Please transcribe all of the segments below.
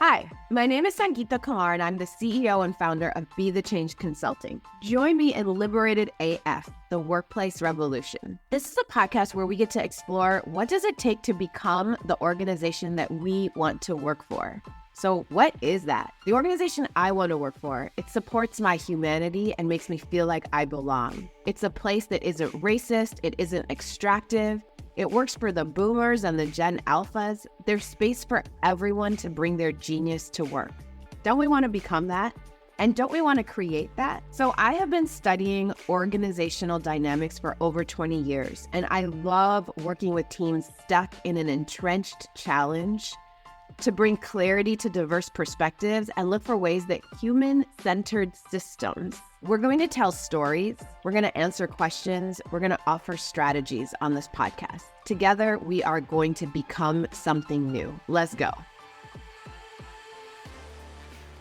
Hi, my name is Sangeeta Kumar, and I'm the CEO and founder of Be the Change Consulting. Join me in Liberated AF, the workplace revolution. This is a podcast where we get to explore what does it take to become the organization that we want to work for. So what is that? The organization I want to work for, it supports my humanity and makes me feel like I belong. It's a place that isn't racist, it isn't extractive. It works for the boomers and the Gen Alphas. There's space for everyone to bring their genius to work. Don't we want to become that? And don't we want to create that? So I have been studying organizational dynamics for over 20 years, and I love working with teams stuck in an entrenched challenge to bring clarity to diverse perspectives and look for ways that human-centered systems. We're going to tell stories, we're going to answer questions, we're going to offer strategies on this podcast. Together, we are going to become something new. Let's go.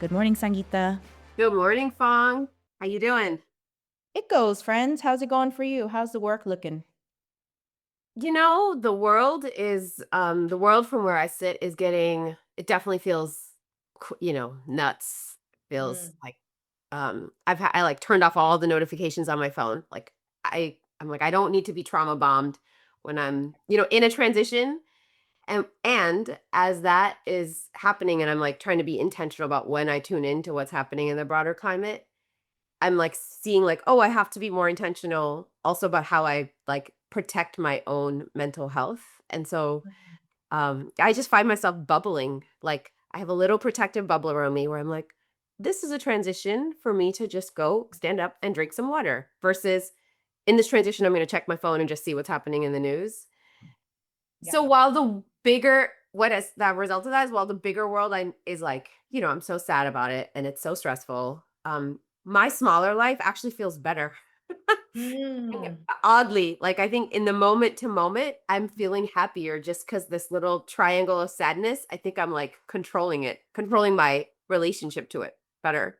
Good morning, Sangeeta. Good morning, Fong. How you doing? It goes, friends. How's it going for you? How's the work looking? You know, the world from where I sit is getting, it definitely feels, nuts. Feels like, I like turned off all the notifications on my phone. Like I'm like, I don't need to be trauma bombed when I'm, in a transition. And as that is happening and I'm like trying to be intentional about when I tune into what's happening in the broader climate, I'm like seeing like, oh, I have to be more intentional also about how I like protect my own mental health. And so I just find myself bubbling. Like I have a little protective bubble around me where I'm like, this is a transition for me to just go stand up and drink some water versus in this transition, I'm going to check my phone and just see what's happening in the news. Yeah. So while the bigger, what is that result of that is while the bigger world is like, I'm so sad about it and it's so stressful. My smaller life actually feels better. Oddly, like I think in the moment to moment, I'm feeling happier just because this little triangle of sadness, I think I'm like controlling my relationship to it better.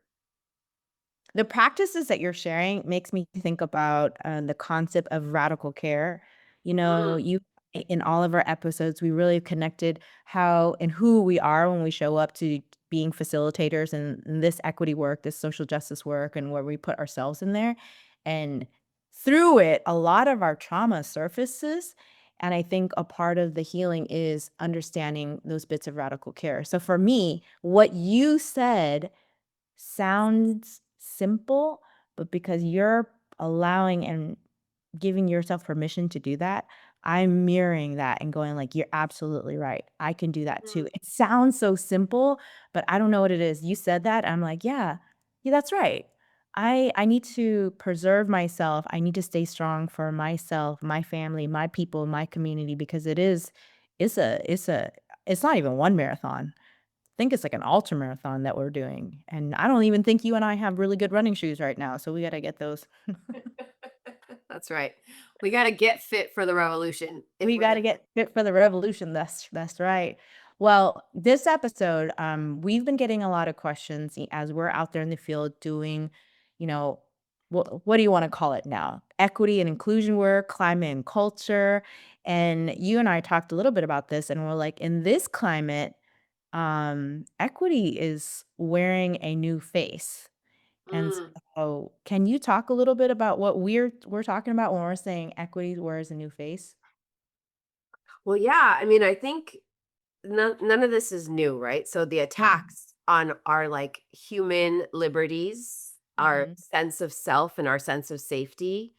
The practices that you're sharing makes me think about the concept of radical care. Mm, In all of our episodes, we really connected how and who we are when we show up to being facilitators and this equity work, this social justice work, and where we put ourselves in there. And through it, a lot of our trauma surfaces. And I think a part of the healing is understanding those bits of radical care. So for me, what you said sounds simple, but because you're allowing and giving yourself permission to do that, I'm mirroring that and going like, "You're absolutely right. I can do that too." mm, It sounds so simple, but I don't know what it is. You said that, I'm like, "Yeah. Yeah, that's right. I need to preserve myself. I need to stay strong for myself, my family, my people, my community because it's it's not even one marathon. Think it's like an ultra marathon that we're doing, and I don't even think you and I have really good running shoes right now, so we gotta get those. that's right. We got to get fit for the revolution if We we're going gotta get fit for the revolution, that's right. Well, this episode, we've been getting a lot of questions as we're out there in the field doing, you know, what do you wanna call it now? Equity and inclusion work, climate and culture, and you and I talked a little bit about this, and we're like, in this climate, equity is wearing a new face. And to. so can you talk a little bit about what we're talking about when we're saying equity wears a new face? Well, yeah, I mean, I think none of this is new, right? So the Mhm, attacks on our like human liberties, our mhm. sense of self and our sense of safety,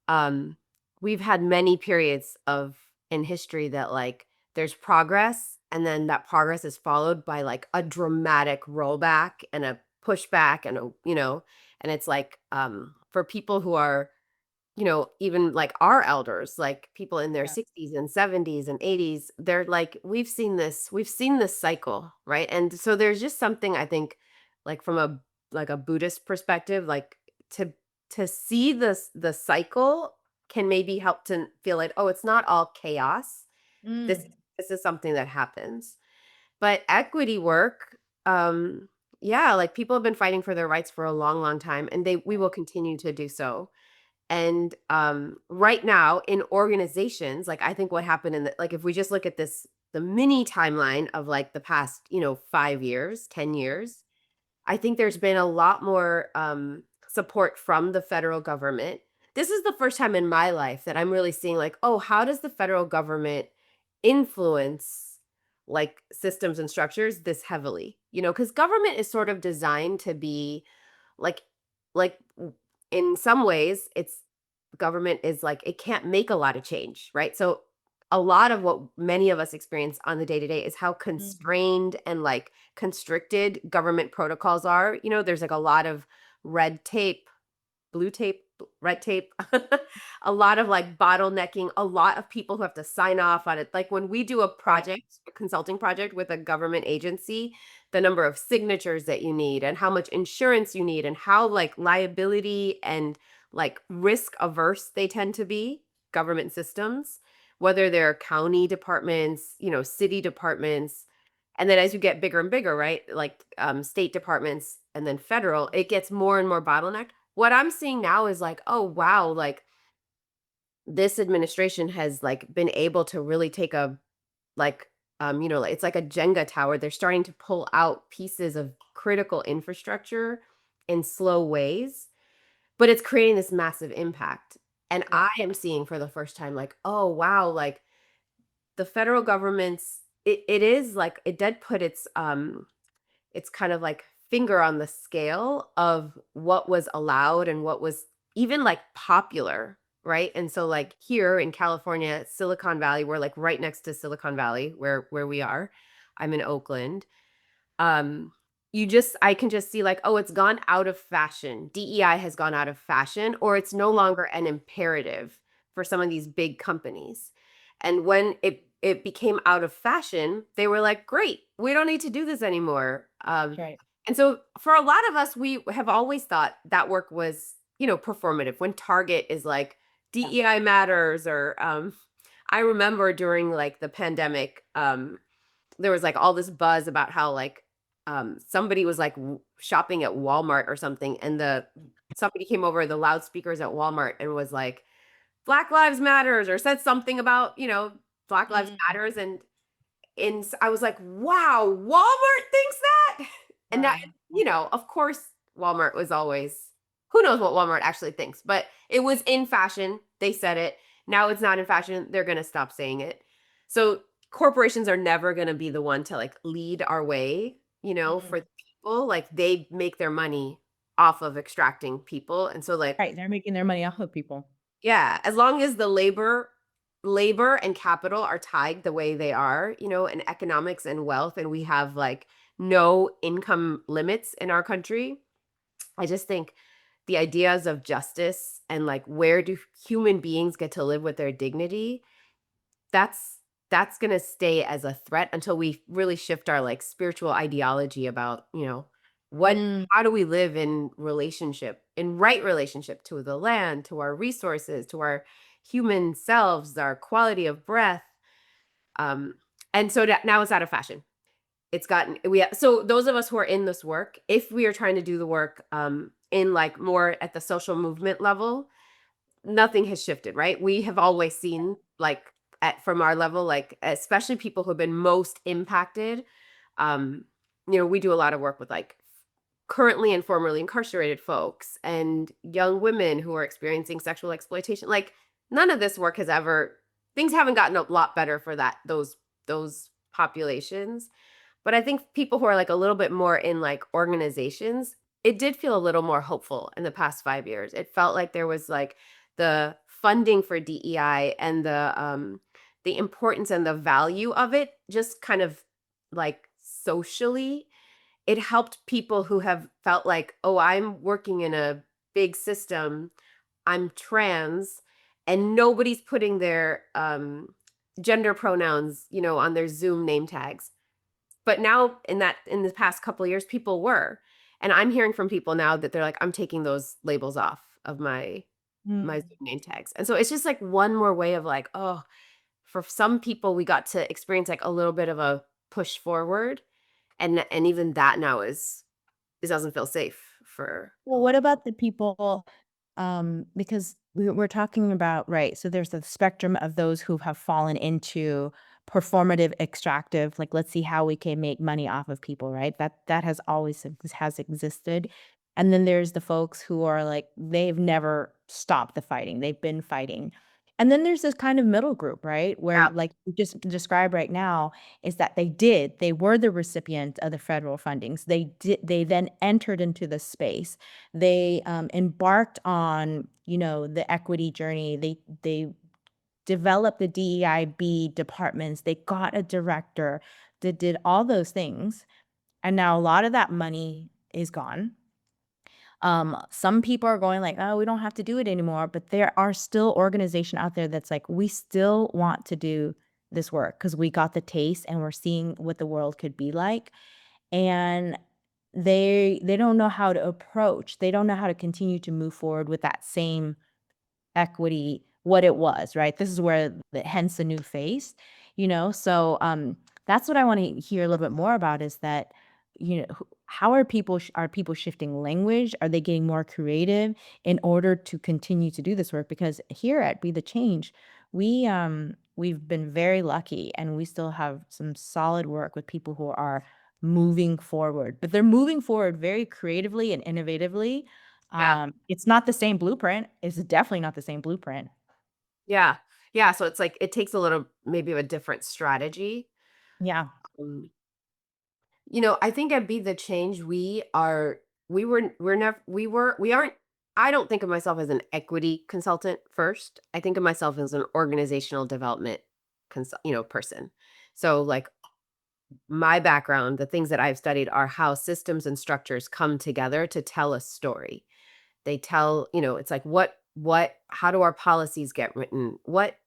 um, we've had many periods of in history that like there's progress and then that progress is followed by like a dramatic rollback and a pushback and and it's like for people who are even like our elders, like people in their Yeah. 60s and 70s and 80s, they're like, we've seen this cycle, right? And so there's just something I think, like from a Buddhist perspective, like to to see the cycle can maybe help to feel like, oh, it's not all chaos. This Mm. this is something that happens. But equity work, yeah, like people have been fighting for their rights for a long, long time, and we will continue to do so. And right now in organizations, like I think what happened like if we just look at the mini timeline of like the past, 5 years, 10 years, I think there's been a lot more support from the federal government. This is the first time in my life that I'm really seeing, like, oh, how does the federal government influence like systems and structures this heavily? Because government is sort of designed to be like, in some ways, it's government is like it can't make a lot of change, right? So a lot of what many of us experience on the day to day is how Mhm. constrained and like constricted government protocols are. There's like a lot of red tape, blue tape, red tape, a lot of like bottlenecking, a lot of people who have to sign off on it. Like when we do a Right. project, a consulting project with a government agency, the number of signatures that you need and how much insurance you need and how like liability and like risk averse they tend to be, government systems, whether they're county departments, city departments, and then as you get bigger and bigger, right? Like state departments and then federal, it gets more and more bottlenecked. What I'm seeing now is like, oh wow, like this administration has like been able to really take a like like, it's like a Jenga tower. They're starting to pull out pieces of critical infrastructure in slow ways, but it's creating this massive impact. And Yeah. I am seeing for the first time like, oh wow, like the federal government's it is like it did put its kind of like finger on the scale of what was allowed and what was even like popular, right? And so like here in California, Silicon Valley, we're like right next to Silicon Valley where we are. I'm in Oakland. um I can just see like, oh, it's gone out of fashion. DEI has gone out of fashion, or it's no longer an imperative for some of these big companies. And when it became out of fashion, they were like, great, we don't need to do this anymore. Right. And so for a lot of us, we have always thought that work was, performative. When Target is like Yeah. DEI matters, or I remember during like the pandemic, there was like all this buzz about how like somebody was like shopping at Walmart or something, and the somebody came over the loudspeakers at Walmart and was like Black Lives Matters, or said something about, Black Lives Mm. Matters. And I was like, wow, Walmart thinks that. And that, Wow. of course, Walmart was always, who knows what Walmart actually thinks, but it was in fashion. They said it. Now it's not in fashion. They're going to stop saying it. So corporations are never going to be the one to like lead our way, Mm. for the people. Like they make their money off of extracting people. And so like, Right, they're making their money off of people. yeah, as long as the labor and capital are tied the way they are, and economics and wealth, and we have like no income limits in our country, I just think the ideas of justice and like where do human beings get to live with their dignity, that's that's going to stay as a threat until we really shift our like spiritual ideology about, what Mm. how do we live in right relationship to the land, to our resources, to our human selves, our quality of breath. um and so that now it's out of fashion. It's gotten we So those of us who are in this work, if we are trying to do the work in like more at the social movement level, nothing has shifted, right? We have always seen like from our level, like especially people who have been most impacted. um we do a lot of work with like currently and formerly incarcerated folks and young women who are experiencing sexual exploitation. Like none of this work has ever things haven't gotten a lot better for those populations. But I think people who are like a little bit more in like organizations, it did feel a little more hopeful in the past 5 years. It felt like there was like the funding for DEI and the importance and the value of it just kind of like socially. It helped people who have felt like, oh, I'm working in a big system, I'm trans, and nobody's putting their gender pronouns, on their Zoom name tags. But now in the past couple of years, people were. And I'm hearing from people now that they're like, I'm taking those labels off of my Mm. Zoom name tags. And so it's just like one more way of like, oh, for some people we got to experience like a little bit of a push forward. And even that now is it doesn't feel safe for a Well, lot. what about the people, because we're talking about, right, so there's the spectrum of those who have fallen into performative, extractive, like, let's see how we can make money off of people, right? That has always has existed. And then there's the folks who are like, they've never stopped the fighting. They've been fighting. And then there's this kind of middle group, right? Where Yeah. like you just described right now is that they were the recipient of the federal fundings. They then entered into the space. They embarked on, the equity journey. They developed the DEIB departments. They got a director that did all those things. And now a lot of that money is gone. Some people are going like, "Oh, we don't have to do it anymore," but there are still organization out there that's like, "We still want to do this work because we got the taste and we're seeing what the world could be like." And they don't know how to approach. They don't know how to continue to move forward with that same equity what it was, right? This is where hence the new face, So, that's what I wanna hear a little bit more about is that, how are people shifting language? Are they getting more creative in order to continue to do this work? Because here at Be the Change, we've been very lucky and we still have some solid work with people who are moving forward, but they're moving forward very creatively and innovatively. Yeah. It's not the same blueprint. It's definitely not the same blueprint. Yeah. Yeah. So it's like it takes a little maybe of a different strategy. Yeah. Um, I think at Be the Change, we're never we aren't I don't think of myself as an equity consultant first. I think of myself as an organizational development person. So like my background, the things that I've studied are how systems and structures come together to tell a story. They tell, it's like how do our policies get written? What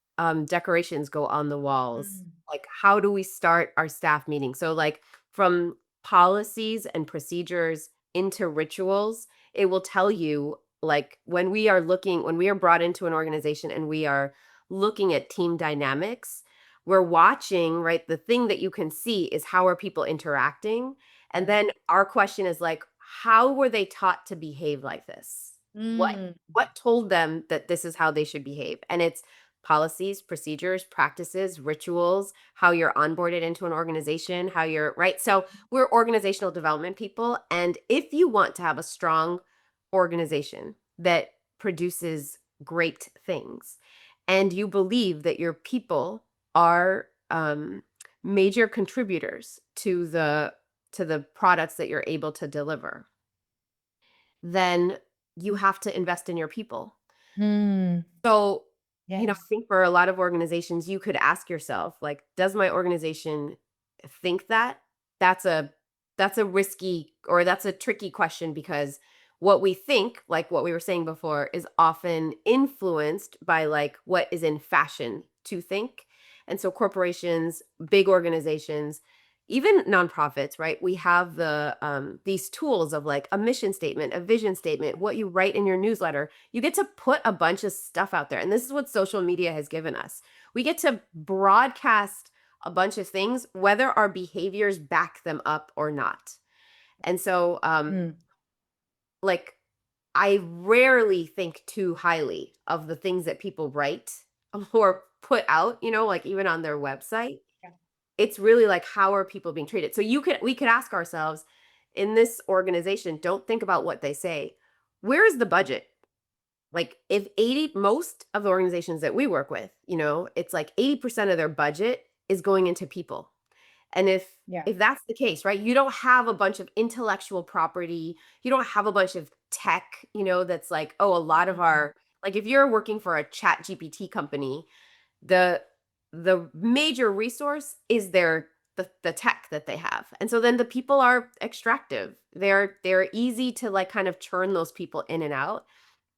decorations go on the walls? Mm. Like how do we start our staff meeting? So like from policies and procedures into rituals, it will tell you like when we are brought into an organization and we are looking at team dynamics, we're watching, right? The thing that you can see is how are people interacting? And Right. then our question is like, how were they taught to behave like this? What Mm. what told them that this is how they should behave? And it's policies, procedures, practices, rituals, how you're onboarded into an organization, how you're right. So we're organizational development people. And if you want to have a strong organization that produces great things, and you believe that your people are major contributors to the products that you're able to deliver, then you have to invest in your people. Mm. So, I Yes. think for a lot of organizations, you could ask yourself, like, does my organization think that? That's a that's a risky or that's a tricky question because what we think, like what we were saying before, is often influenced by like what is in fashion to think. And so corporations, big organizations, even nonprofits, right? We have these tools of like a mission statement, a vision statement, what you write in your newsletter. You get to put a bunch of stuff out there. And this is what social media has given us. We get to broadcast a bunch of things, whether our behaviors back them up or not. And so, Mm. like, I rarely think too highly of the things that people write or put out, like even on their website. Yeah. It's really like, how are people being treated? So we could ask ourselves in this organization, don't think about what they say. Where is the budget? Like if 80 most of the organizations that we work with, it's like 80% of their budget is going into people. And Yeah. if that's the case, right? You don't have a bunch of intellectual property, you don't have a bunch of tech, that's like, oh, a lot of Mm. our like if you're working for a chat GPT company, the the major resource is the tech that they have. And so then the people are extractive. They're easy to like kind of churn those people in and out.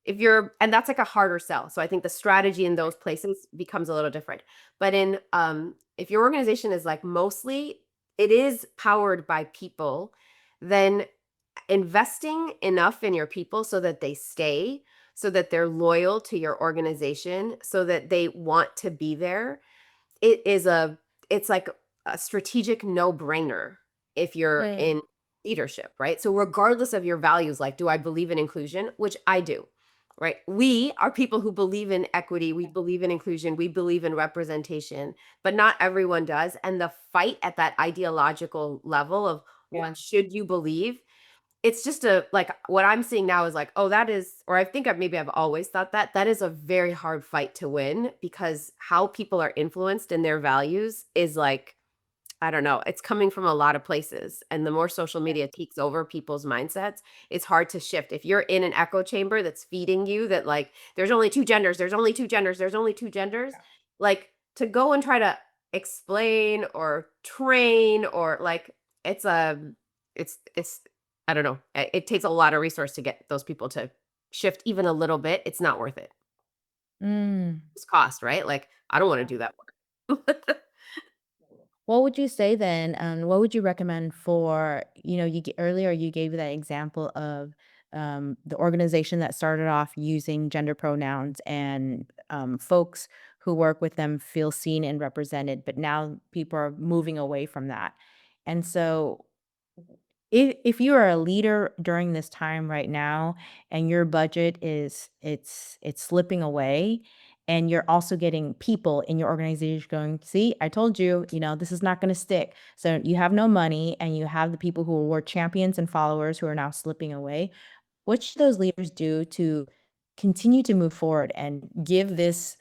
If you're and that's like a harder sell. So I think the strategy in those places becomes a little different. But in if your organization is like mostly it is powered by people, then investing enough in your people so that they stay, so that they're loyal to your organization, so that they want to be there, it is a it's like a strategic no-brainer if you're Right. in leadership, right? So regardless of your values, like do I believe in inclusion, which I do. right? We are people who believe in equity, we believe in inclusion, we believe in representation, but not everyone does. And the fight at that ideological level of Yeah. what should you believe, it's just a like what I'm seeing now is like, oh, that is, or I think I've always thought that that is a very hard fight to win because how people are influenced in their values is like I don't know. It's coming from a lot of places. And the more social media takes over people's mindsets, it's hard to shift. If you're in an echo chamber that's feeding you that, like, there's only two genders, there's only two genders, there's only two genders, like, to go and try to explain or train or like, it's it's, I don't know. It takes a lot of resource to get those people to shift even a little bit. It's not worth it. Mm. It's cost, right? Like, I don't want to do that work. What would you say then, what would you recommend for, earlier you gave that example of the organization that started off using gender pronouns and folks who work with them feel seen and represented, but now people are moving away from that. And so if you are a leader during this time right now and your budget is it's slipping away and you're also getting people in your organization going, "See, I told you, this is not gonna stick." So you have no money and you have the people who were champions and followers who are now slipping away. What should those leaders do to continue to move forward and give this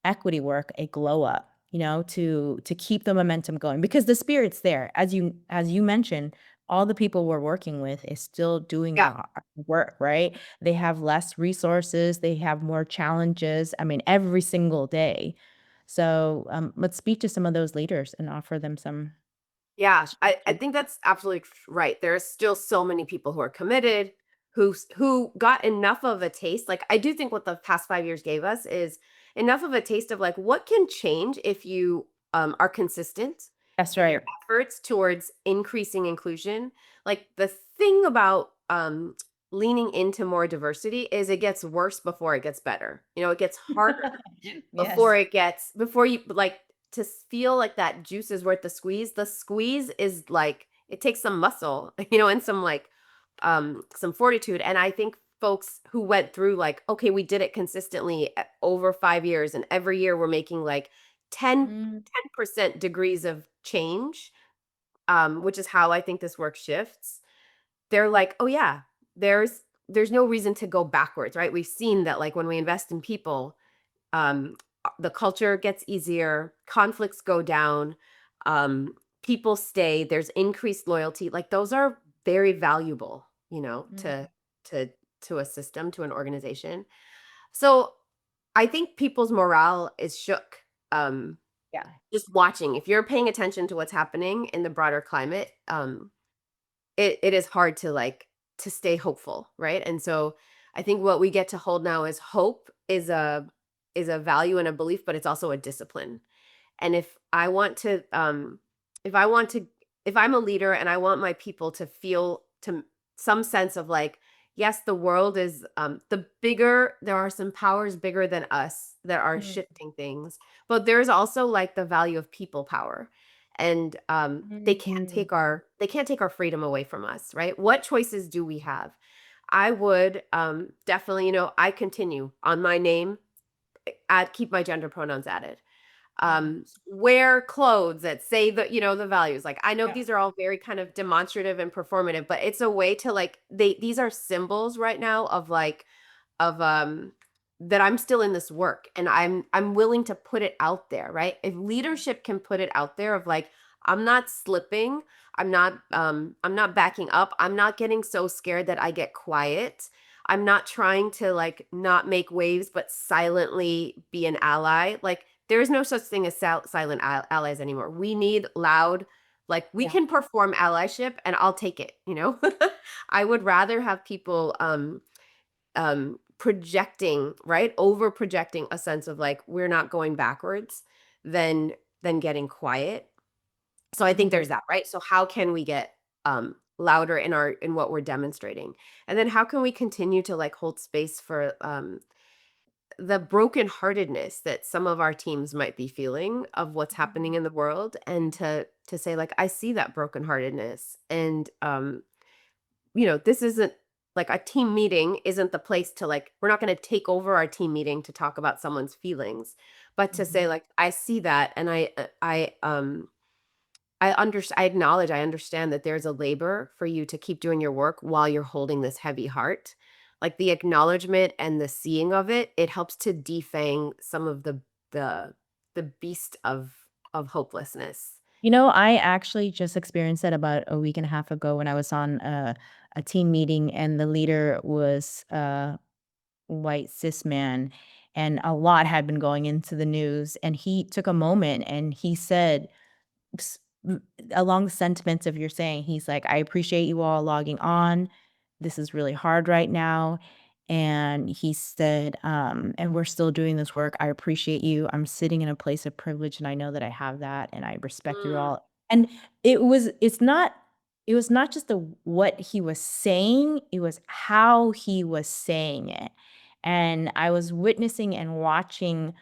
equity work a glow up, to keep the momentum going? Because the spirit's there. As you mentioned, all the people we're working with is still doing the Yeah. hard work, right? They have less resources, they have more challenges, I mean, every single day. So, let's speak to some of those leaders and offer them some Yeah, I structure. think that's absolutely right. There are still so many people who are committed, who got enough of a taste. Like I do think what the past 5 years gave us is enough of a taste of like what can change if you are consistent That's in your right. efforts towards increasing inclusion. Like the thing about leaning into more diversity is it gets worse before it gets better. It gets harder Yes. before you like to feel like that juice is worth the squeeze is like it takes some muscle, and some like some fortitude. And I think folks who went through like, okay, we did it consistently over 5 years, and every year we're making like 10 Mm, 10% degrees of change, which is how I think this work shifts. They're like, oh yeah, there's no reason to go backwards, right? We've seen that like when we invest in people, um, the culture gets easier, conflicts go down, um, people stay, there's increased loyalty. Like those are very valuable, mm, to to a system, to an organization. So I think people's morale is shook. yeah. Just watching, if you're paying attention to what's happening in the broader climate, it is hard to like to stay hopeful, right? And so I think what we get to hold now is hope is a value and a belief, but it's also a discipline. And if I want to if I'm a leader and I want my people to feel to some sense of like, yes, the world is there are some powers bigger than us that are Mm, shifting things, but there's also like the value of people power. And mhm. they can't take our freedom away from us, right? What choices do we have? I would definitely, I continue on my name, add keep my gender pronouns added, Yes. wear clothes that say the values. Like I know Yeah. these are all very kind of demonstrative and performative, but it's a way to like these are symbols right now of like of that I'm still in this work and I'm willing to put it out there, right? If leadership can put it out there of like I'm not slipping, I'm not backing up, I'm not getting so scared that I get quiet. I'm not trying to like not make waves but silently be an ally. Like there is no such thing as silent allies anymore. We need loud, like we Yeah. can perform allyship and I'll take it. I would rather have people projecting, right? Over projecting a sense of like we're not going backwards than getting quiet. So I think Mhm. there's that, right? So how can we get louder in what we're demonstrating? And then how can we continue to like hold space for the brokenheartedness that some of our teams might be feeling of what's happening in the world, and to say like I see that brokenheartedness, and this isn't like a team meeting isn't the place to like, we're not going to take over our team meeting to talk about someone's feelings, but to say like, I see that, and I acknowledge, I understand that there's a labor for you to keep doing your work while you're holding this heavy heart. Like the acknowledgement and the seeing of it, it helps to defang some of the the beast of hopelessness. I actually just experienced that about a week and a half ago when I was on a team meeting, and the leader was a white cis man, and a lot had been going into the news, and he took a moment and he said, s- m- along the sentiments of you're saying, he's like, I appreciate you all logging on. This is really hard right now. And he said, and we're still doing this work. I appreciate you. I'm sitting in a place of privilege, and I know that I have that, and I respect you Mm, all. And it was not just the what he was saying, it was how he was saying it. And I was witnessing and watching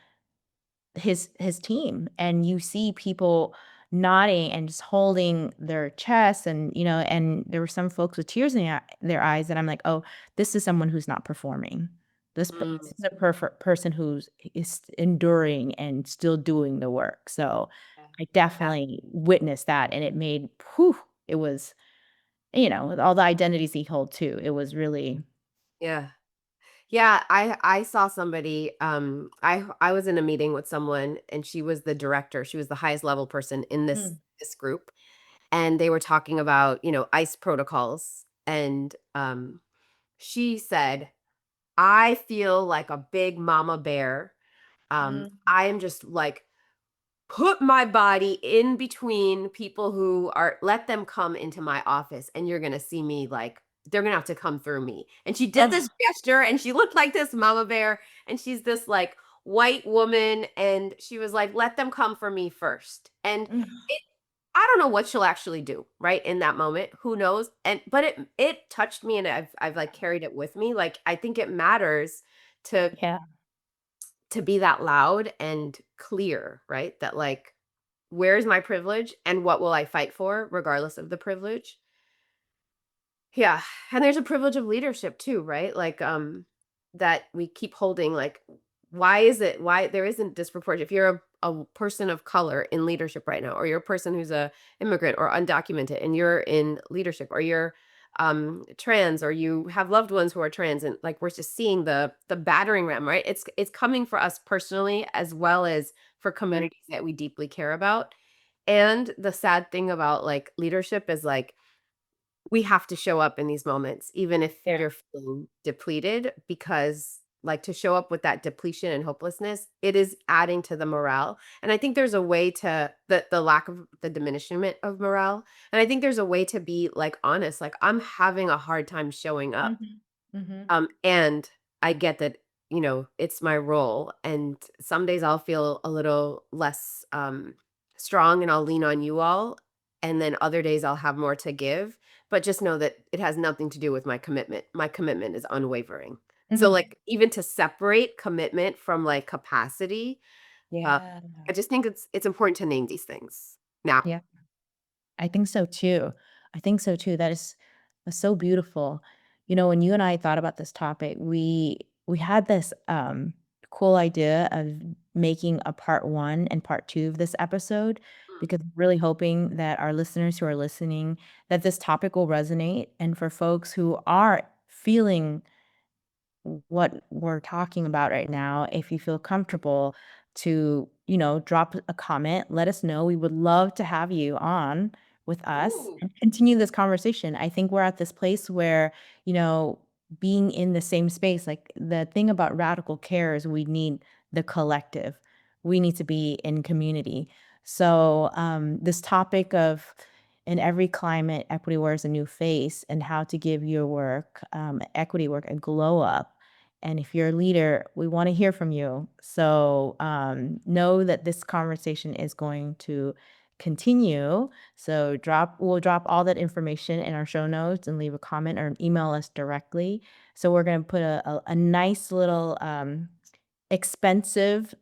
his team, and you see people nodding and just holding their chests, and there were some folks with tears in their eyes, and I'm like, "Oh, this is someone who's not performing. This mm, is a person who's is enduring and still doing the work." So, yeah. I Yeah. definitely witnessed that, and it made whew, it was, with all the identities he hold too, it was really. Yeah. Yeah, I saw somebody, I was in a meeting with someone, and she was the director. She was the highest level person in Mm, this group, and they were talking about, ICE protocols, and she said, "I feel like a big mama bear. mm, I am just like put my body in between people who are let them come into my office, and you're going to see me like they're going to have to come through me." And she did this ugh, gesture, and she looked like this mama bear, and she's this like white woman, and she was like, "Let them come for me first." And mm, it I don't know what she'll actually do, right? In that moment, who knows? And but it touched me, and I've like carried it with me. Like I think it matters to yeah, to be that loud and clear, right? That like, where's my privilege and what will I fight for regardless of the privilege? Yeah, and there's a privilege of leadership too, right? Like, that we keep holding, like, why is it why there isn't disproportion if you're a person of color in leadership right now, or you're a person who's a immigrant or undocumented and you're in leadership, or you're trans, or you have loved ones who are trans, and like we're just seeing the battering ram, right? It's coming for us personally as well as for communities that we deeply care about. And the sad thing about like leadership is like we have to show up in these moments, even if yeah. you're feeling depleted, because like to show up with that depletion and hopelessness, it is adding to the morale. And I think there's a way to the lack of the diminishment of morale. And I think there's a way to be like honest, like I'm having a hard time showing up. Mhm, mhm. And I get that, it's my role. And some days I'll feel a little less strong and I'll lean on you all. And then other days I'll have more to give. But just know that it has nothing to do with my commitment. My commitment is unwavering. So Mhm. like even to separate commitment from like capacity, uh, Yeah. I just think it's important to name these things now. Yeah, I think so too. I think so too. That's so beautiful. When you and I thought about this topic, we had this cool idea of making a part 1 and part 2 of this episode, Mm. because I'm really hoping that our listeners who are listening, that this topic will resonate, and for folks who are feeling what we're talking about right now, if you feel comfortable to, drop a comment, let us know. We would love to have you on with us Ooh. and continue this conversation. I think we're at this place where, you know, being in the same space, like the thing about radical care is we need the collective. We need to be in community. So, this topic of in every climate, equity wears a new face, and how to give your work, equity work, a glow up. And if you're a leader, we want to hear from you. So know that this conversation is going to continue. So we'll drop all that information in our show notes, and leave a comment or email us directly. So we're going to put a nice little expensive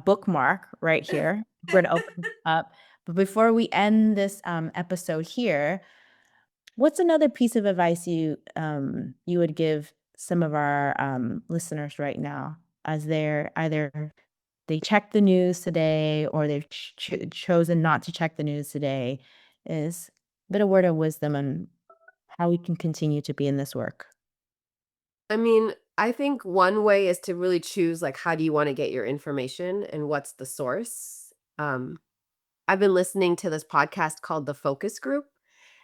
bookmark right here. We're going to open it up. But before we end this episode here, What's another piece of advice you would give some of our listeners right now as they're either they check the news today or they've chosen not to check the news today? Is a bit of word of wisdom on how we can continue to be in this work. I mean, I think one way is to really choose like how do you want to get your information and what's the source. Um, I've been listening to this podcast called The Focus Group,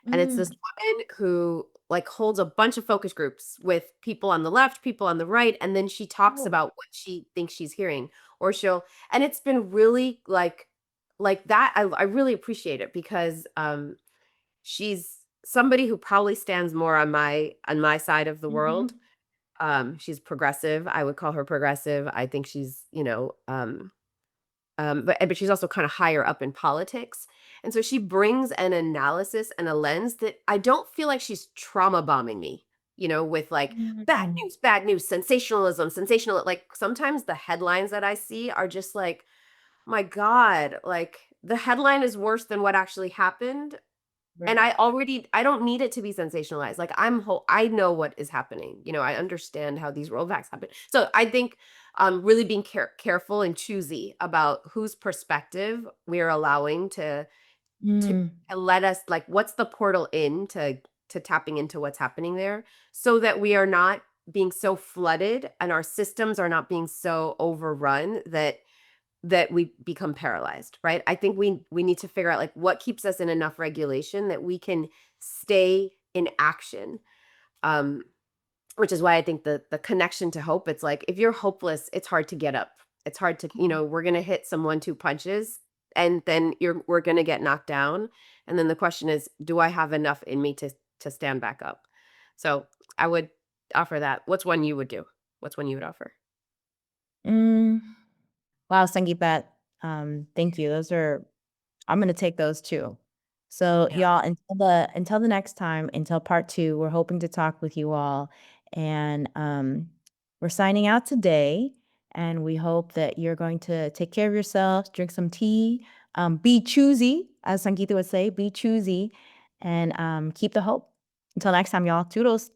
and it's this Mm. woman who like holds a bunch of focus groups with people on the left, people on the right, and then she talks Oh. about what she thinks she's hearing, or she'll, and it's been really like that. I really appreciate it because she's somebody who probably stands more on my side of the world. Mhm. She's progressive. I would call her progressive. I think she's, but she's also kind of higher up in politics. And so she brings an analysis and a lens that I don't feel like she's trauma bombing me, with like Mm. bad news, sensationalism, sensational. Like sometimes the headlines that I see are just like, my God, like the headline is worse than what actually happened. And Right. I don't need it to be sensationalized. Like I know what is happening. I understand how these rollbacks happen. So I think really being careful and choosy about whose perspective we're allowing to Mm. let us like what's the portal in to tapping into what's happening there so that we are not being so flooded and our systems are not being so overrun that we become paralyzed, right? I think we need to figure out like what keeps us in enough regulation that we can stay in action. Um, which is why I think the connection to hope, it's like if you're hopeless, it's hard to get up. It's hard to, we're gonna hit some 1-2 punches and then we're gonna get knocked down. And then the question is, do I have enough in me to stand back up? So I would offer that. What's one you would do? What's one you would offer? Mm. Wow, Sangeeta, thank you. Those are I'm gonna take those too. So Yeah. y'all, until the next time, until part 2, we're hoping to talk with you all. And we're signing out today. And we hope that you're going to take care of yourself, drink some tea, be choosy, as Sangeeta would say, be choosy, and keep the hope. Until next time, y'all. Toodles.